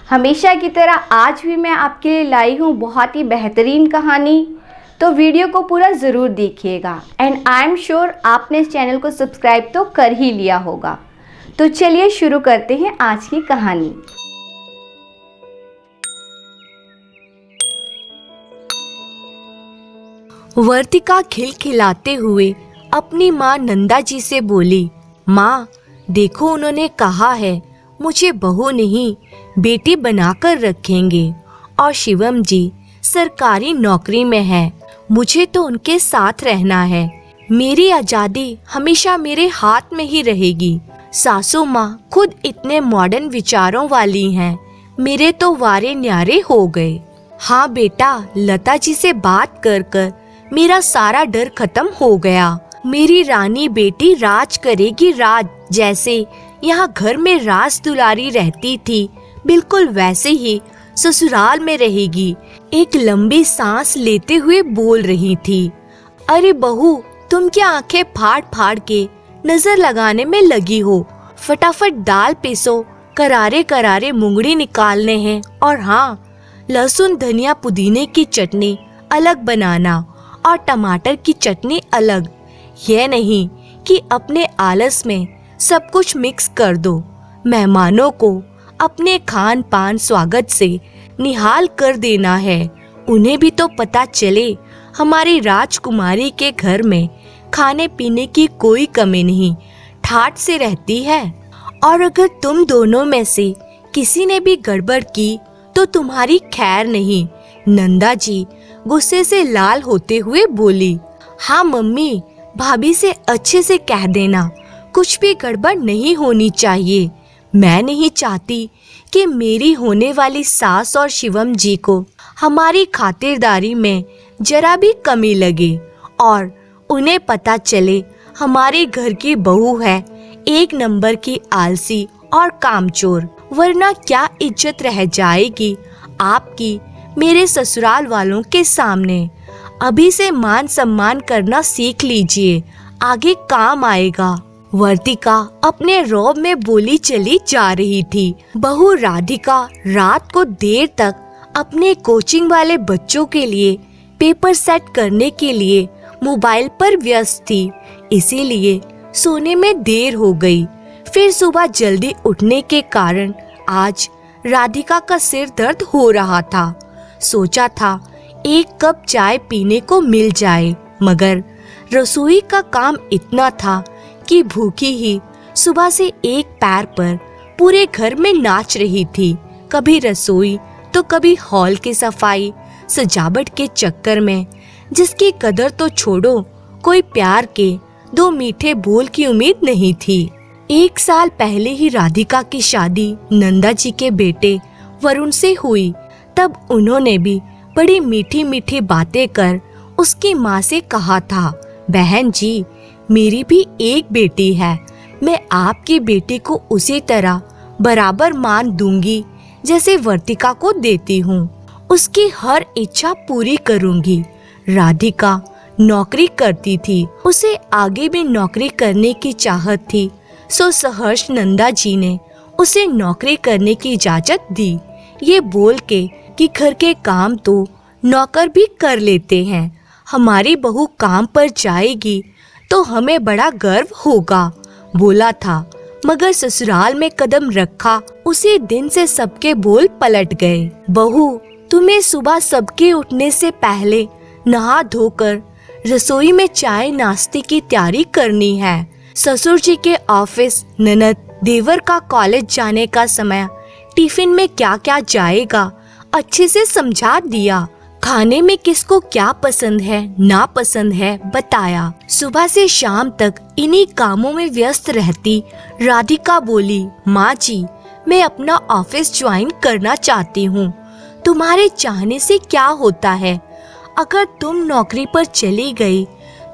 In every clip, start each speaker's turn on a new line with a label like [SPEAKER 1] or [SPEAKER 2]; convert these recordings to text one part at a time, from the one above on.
[SPEAKER 1] हमेशा की तरह आज भी मैं आपके लिए लाई हूँ बहुत ही बेहतरीन कहानी। तो वीडियो को पूरा ज़रूर देखिएगा एंड आई एम श्योर आपने इस चैनल को सब्सक्राइब तो कर ही लिया होगा। तो चलिए शुरू करते हैं आज की कहानी।
[SPEAKER 2] वर्तिका खिलखिलाते हुए अपनी माँ नंदा जी से बोली, माँ देखो उन्होंने कहा है मुझे बहू नहीं बेटी बनाकर रखेंगे और शिवम जी सरकारी नौकरी में है। मुझे तो उनके साथ रहना है। मेरी आजादी हमेशा मेरे हाथ में ही रहेगी। सासू माँ खुद इतने मॉडर्न विचारों वाली हैं, मेरे तो वारे न्यारे हो गए। हाँ बेटा, लता जी से बात कर कर मेरा सारा डर खत्म हो गया। मेरी रानी बेटी राज करेगी राज, जैसे यहाँ घर में राज दुलारी रहती थी बिल्कुल वैसे ही ससुराल में रहेगी। एक लंबी सांस लेते हुए बोल रही थी, अरे बहू तुम क्या आंखें फाड़ फाड़ के नजर लगाने में लगी हो? फटाफट दाल पीसो, करारे करारे मुंगड़ी निकालने हैं। और हाँ, लहसुन धनिया पुदीने की चटनी अलग बनाना और टमाटर की चटनी अलग। यह नहीं कि अपने आलस में सब कुछ मिक्स कर दो। मेहमानों को अपने खान पान स्वागत से निहाल कर देना है। उन्हें भी तो पता चले हमारी राजकुमारी के घर में खाने पीने की कोई कमी नहीं, ठाट से रहती है। और अगर तुम दोनों में से किसी ने भी गड़बड़ की तो तुम्हारी खैर नहीं। नंदा जी गुस्से से लाल होते हुए बोली, हाँ मम्मी, भाभी से अच्छे से कह देना कुछ भी गड़बड़ नहीं होनी चाहिए। मैं नहीं चाहती कि मेरी होने वाली सास और शिवम जी को हमारी खातिरदारी में जरा भी कमी लगे और उन्हें पता चले हमारे घर की बहू है एक नंबर की आलसी और कामचोर। वरना क्या इज्जत रह जाएगी आपकी मेरे ससुराल वालों के सामने। अभी से मान सम्मान करना सीख लीजिए, आगे काम आएगा। वर्तिका अपने रौब में बोली चली जा रही थी। बहू राधिका रात को देर तक अपने कोचिंग वाले बच्चों के लिए पेपर सेट करने के लिए मोबाइल पर व्यस्त थी, इसीलिए सोने में देर हो गई। फिर सुबह जल्दी उठने के कारण आज राधिका का सिर दर्द हो रहा था। सोचा था एक कप चाय पीने को मिल जाए, मगर रसोई का काम इतना था कि भूखी ही सुबह से एक पैर पर पूरे घर में नाच रही थी। कभी रसोई तो कभी हॉल की सफाई सजावट के चक्कर में जिसकी कदर तो छोड़ो, कोई प्यार के दो मीठे बोल की उम्मीद नहीं थी। 1 साल पहले ही राधिका की शादी नंदा जी के बेटे वरुण से हुई। तब उन्होंने भी बड़ी मीठी मीठी बातें कर उसकी माँ से कहा था, बहन जी मेरी भी एक बेटी है, मैं आपकी बेटी को उसी तरह बराबर मान दूंगी जैसे वर्तिका को देती हूँ। उसकी हर इच्छा पूरी करूंगी। राधिका नौकरी करती थी, उसे आगे भी नौकरी करने की चाहत थी, सो सहर्ष नंदा जी ने उसे नौकरी करने की इजाजत दी, ये बोल के कि घर के काम तो नौकर भी कर लेते हैं। हमारी बहू काम पर जाएगी तो हमें बड़ा गर्व होगा, बोला था। मगर ससुराल में कदम रखा उसी दिन से सबके बोल पलट गए। बहू तुम्हें सुबह सबके उठने से पहले नहा धोकर रसोई में चाय नाश्ते की तैयारी करनी है। ससुर जी के ऑफिस, ननद देवर का कॉलेज जाने का समय, टिफिन में क्या क्या जाएगा अच्छे से समझा दिया। खाने में किसको क्या पसंद है ना पसंद है बताया। सुबह से शाम तक इन्हीं कामों में व्यस्त रहती राधिका बोली, माँ जी मैं अपना ऑफिस ज्वाइन करना चाहती हूँ। तुम्हारे चाहने से क्या होता है? अगर तुम नौकरी पर चली गई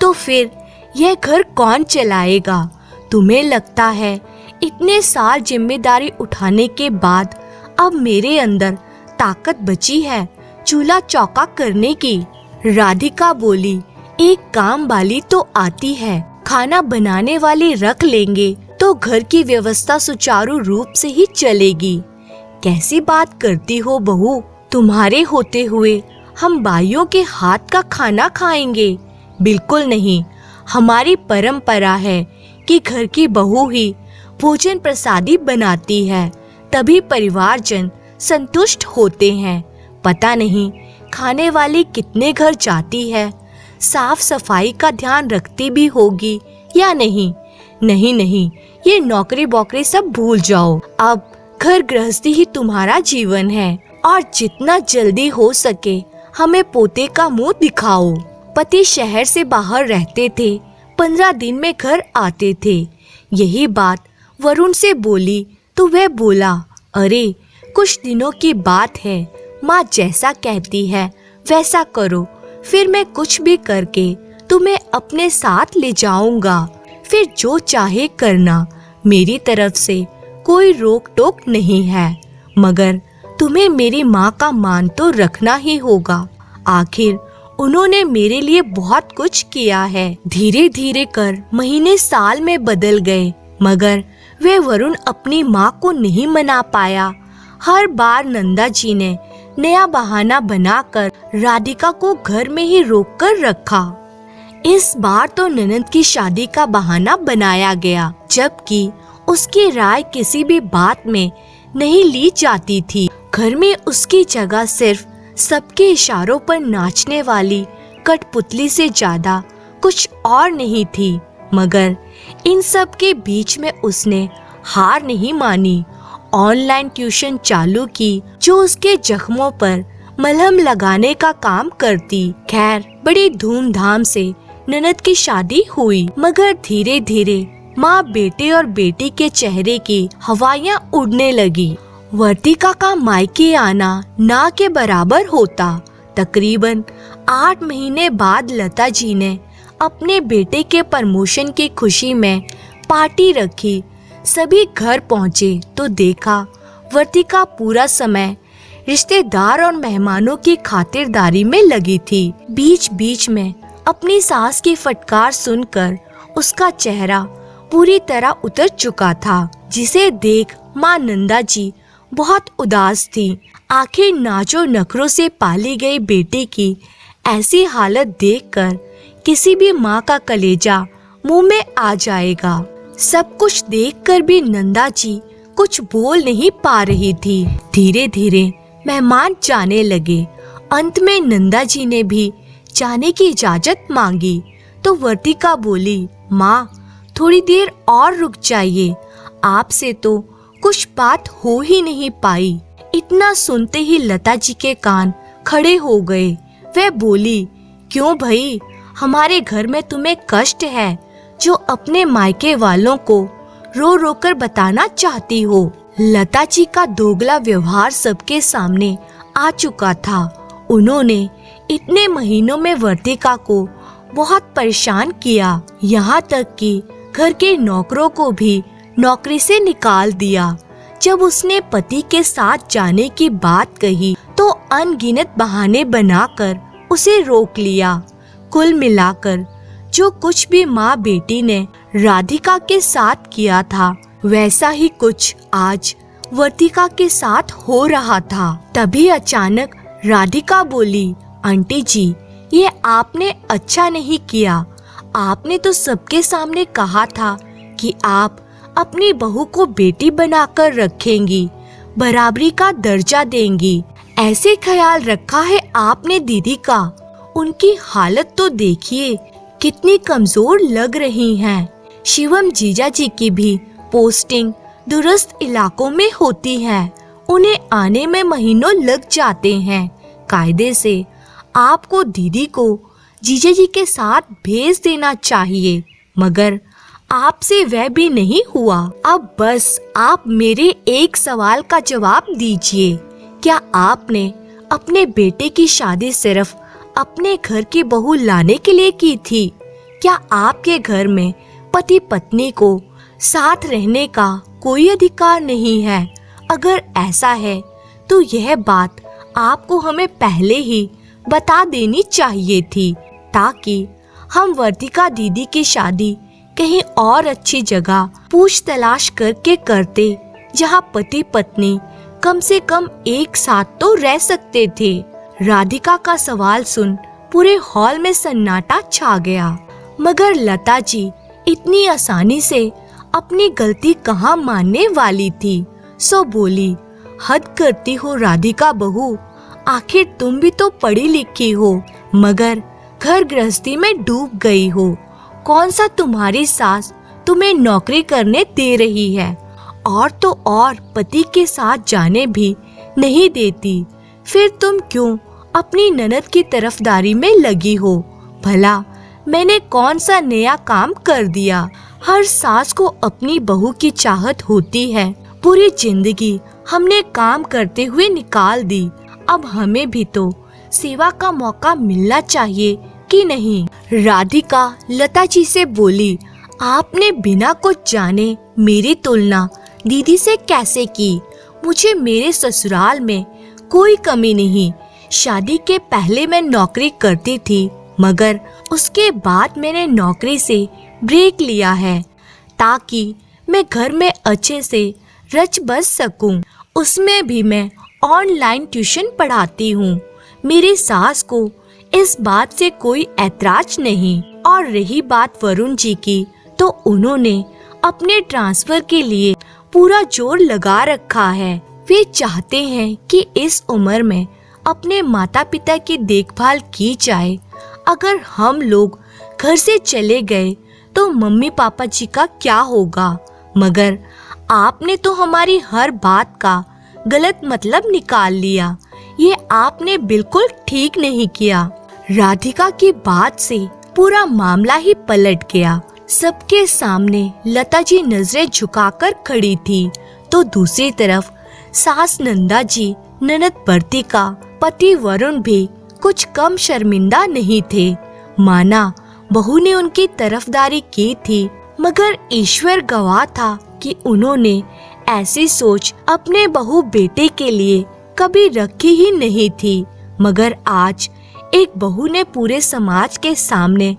[SPEAKER 2] तो फिर यह घर कौन चलाएगा? तुम्हें लगता है इतने साल जिम्मेदारी उठाने के बाद अब मेरे अंदर ताकत बची है चूल्हा चौका करने की? राधिका बोली, एक काम वाली तो आती है, खाना बनाने वाली रख लेंगे तो घर की व्यवस्था सुचारू रूप से ही चलेगी। कैसी बात करती हो बहू, तुम्हारे होते हुए हम बाइयों के हाथ का खाना खाएंगे? बिल्कुल नहीं। हमारी परंपरा है कि घर की बहू ही भोजन प्रसादी बनाती है, तभी परिवारजन संतुष्ट होते हैं। पता नहीं खाने वाली कितने घर जाती है, साफ सफाई का ध्यान रखती भी होगी या नहीं। नहीं नहीं, ये नौकरी बौकरी सब भूल जाओ। अब घर गृहस्थी ही तुम्हारा जीवन है और जितना जल्दी हो सके हमें पोते का मुंह दिखाओ। पति शहर से बाहर रहते थे, 15 दिन में घर आते थे। यही बात वरुण से बोली तो वह बोला, अरे कुछ दिनों की बात है, माँ जैसा कहती है वैसा करो, फिर मैं कुछ भी करके तुम्हें अपने साथ ले जाऊंगा, फिर जो चाहे करना, मेरी तरफ से कोई रोक टोक नहीं है। मगर तुम्हें मेरी माँ का मान तो रखना ही होगा, आखिर उन्होंने मेरे लिए बहुत कुछ किया है। धीरे धीरे कर महीने साल में बदल गए, मगर वे वरुण अपनी माँ को नहीं मना पाया। हर बार नंदा जी ने नया बहाना बनाकर राधिका को घर में ही रोक कर रखा। इस बार तो ननद की शादी का बहाना बनाया गया, जबकि उसकी राय किसी भी बात में नहीं ली जाती थी। घर में उसकी जगह सिर्फ सबके इशारों पर नाचने वाली कठपुतली से ज्यादा कुछ और नहीं थी। मगर इन सब के बीच में उसने हार नहीं मानी। ऑनलाइन ट्यूशन चालू की, जो उसके जख्मों पर मलहम लगाने का काम करती। खैर बड़ी धूमधाम से ननद की शादी हुई, मगर धीरे धीरे माँ, बेटे और बेटी के चेहरे की हवाइयाँ उड़ने लगी। वर्तिका का मायके आना ना के बराबर होता। तकरीबन 8 महीने बाद लता जी ने अपने बेटे के प्रमोशन की खुशी में पार्टी रखी। सभी घर पहुँचे तो देखा वर्तिका पूरा समय रिश्तेदार और मेहमानों की खातिरदारी में लगी थी। बीच बीच में अपनी सास की फटकार सुनकर उसका चेहरा पूरी तरह उतर चुका था, जिसे देख माँ नंदा जी बहुत उदास थी। आखिर नाचो नखरों से पाली गई बेटी की ऐसी हालत देखकर किसी भी माँ का कलेजा मुंह में आ जाएगा। सब कुछ देखकर भी नंदा जी कुछ बोल नहीं पा रही थी। धीरे धीरे मेहमान जाने लगे। अंत में नंदा जी ने भी जाने की इजाजत मांगी तो वर्तिका बोली, माँ थोड़ी देर और रुक जाइए, आपसे तो कुछ बात हो ही नहीं पाई। इतना सुनते ही लता जी के कान खड़े हो गए। वह बोली, क्यों भाई, हमारे घर में तुम्हें कष्ट है जो अपने मायके वालों को रो रो कर बताना चाहती हो। लता जी का दोगला व्यवहार सबके सामने आ चुका था। उन्होंने इतने महीनों में वर्तिका को बहुत परेशान किया, यहाँ तक कि घर के नौकरों को भी नौकरी से निकाल दिया। जब उसने पति के साथ जाने की बात कही तो अनगिनत बहाने बनाकर उसे रोक लिया। कुल मिलाकर जो कुछ भी माँ बेटी ने राधिका के साथ किया था, वैसा ही कुछ आज वर्तिका के साथ हो रहा था। तभी अचानक राधिका बोली, आंटी जी, ये आपने अच्छा नहीं किया। आपने तो सबके सामने कहा था कि आप अपनी बहू को बेटी बनाकर रखेंगी, बराबरी का दर्जा देंगी। ऐसे ख्याल रखा है आपने दीदी का। उनकी हालत तो देखिए कितनी कमजोर लग रही हैं। शिवम जीजा जी की भी पोस्टिंग दूरस्थ इलाकों में होती है, उन्हें आने में महीनों लग जाते हैं। कायदे से आपको दीदी को जीजा जी के साथ भेज देना चाहिए, मगर आपसे वह भी नहीं हुआ। अब बस आप मेरे एक सवाल का जवाब दीजिए, क्या आपने अपने बेटे की शादी सिर्फ अपने घर की बहू लाने के लिए की थी? क्या आपके घर में पति पत्नी को साथ रहने का कोई अधिकार नहीं है? अगर ऐसा है तो यह बात आपको हमें पहले ही बता देनी चाहिए थी, ताकि हम वर्तिका दीदी की शादी कहीं और अच्छी जगह पूछ तलाश करके करते, जहां पति पत्नी कम से कम एक साथ तो रह सकते थे। राधिका का सवाल सुन पूरे हॉल में सन्नाटा छा गया, मगर लता जी इतनी आसानी से अपनी गलती कहाँ मानने वाली थी। सो बोली, हद करती हो राधिका बहू, आखिर तुम भी तो पढ़ी लिखी हो, मगर घर गृहस्थी में डूब गई हो। कौन सा तुम्हारी सास तुम्हें नौकरी करने दे रही है, और तो और पति के साथ जाने भी नहीं देती। फिर तुम क्यों अपनी ननद की तरफदारी में लगी हो? भला मैंने कौन सा नया काम कर दिया? हर सास को अपनी बहू की चाहत होती है। पूरी जिंदगी हमने काम करते हुए निकाल दी, अब हमें भी तो सेवा का मौका मिलना चाहिए कि नहीं? राधिका लता जी से बोली, आपने बिना कुछ जाने मेरी तुलना दीदी से कैसे की? मुझे मेरे ससुराल में कोई कमी नहीं। शादी के पहले मैं नौकरी करती थी, मगर उसके बाद मैंने नौकरी से ब्रेक लिया है ताकि मैं घर में अच्छे से रच बस सकूं। उसमें भी मैं ऑनलाइन ट्यूशन पढ़ाती हूँ। मेरी सास को इस बात से कोई ऐतराज नहीं। और रही बात वरुण जी की, तो उन्होंने अपने ट्रांसफर के लिए पूरा जोर लगा रखा है। वे चाहते हैं कि इस उम्र में अपने माता पिता की देखभाल की जाए। अगर हम लोग घर से चले गए तो मम्मी पापा जी का क्या होगा? मगर आपने तो हमारी हर बात का गलत मतलब निकाल लिया। ये आपने बिल्कुल ठीक नहीं किया। राधिका की बात से पूरा मामला ही पलट गया। सबके सामने लता जी नजरें झुकाकर खड़ी थी, तो दूसरी तरफ सास नंदा जी, ननद बर्तिका, पति वरुण भी कुछ कम शर्मिंदा नहीं थे। माना बहू ने उनकी तरफदारी की थी, मगर ईश्वर गवाह था कि उन्होंने ऐसी सोच अपने बहू बेटे के लिए कभी रखी ही नहीं थी। मगर आज एक बहू ने पूरे समाज के सामने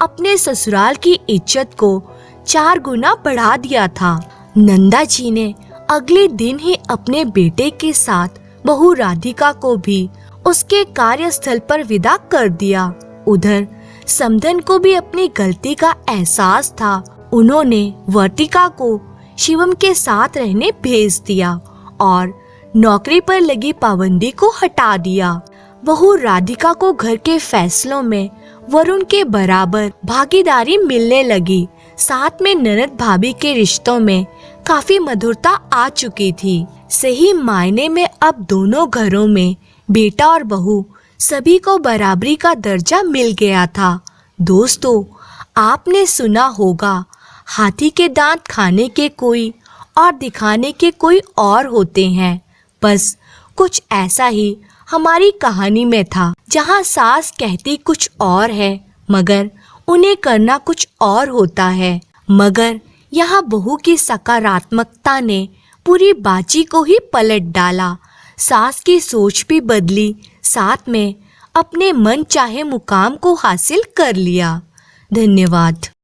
[SPEAKER 2] अपने ससुराल की इज्जत को 4 गुना बढ़ा दिया था। नंदा जी ने अगले दिन ही अपने बेटे के साथ बहू राधिका को भी उसके कार्यस्थल पर विदा कर दिया। उधर समधन को भी अपनी गलती का एहसास था। उन्होंने वर्तिका को शिवम के साथ रहने भेज दिया और नौकरी पर लगी पाबंदी को हटा दिया। बहू राधिका को घर के फैसलों में वरुण के बराबर भागीदारी मिलने लगी। साथ में ननद भाभी के रिश्तों में काफी मधुरता आ चुकी थी। सही मायने में अब दोनों घरों में बेटा और बहू सभी को बराबरी का दर्जा मिल गया था। दोस्तों, आपने सुना होगा, हाथी के दांत खाने के कोई और दिखाने के कोई और होते हैं। बस कुछ ऐसा ही हमारी कहानी में था, जहाँ सास कहती कुछ और है मगर उन्हें करना कुछ और होता है। मगर यहाँ बहू की सकारात्मकता ने पूरी बाजी को ही पलट डाला। सास की सोच भी बदली, साथ में अपने मन चाहे मुकाम को हासिल कर लिया। धन्यवाद।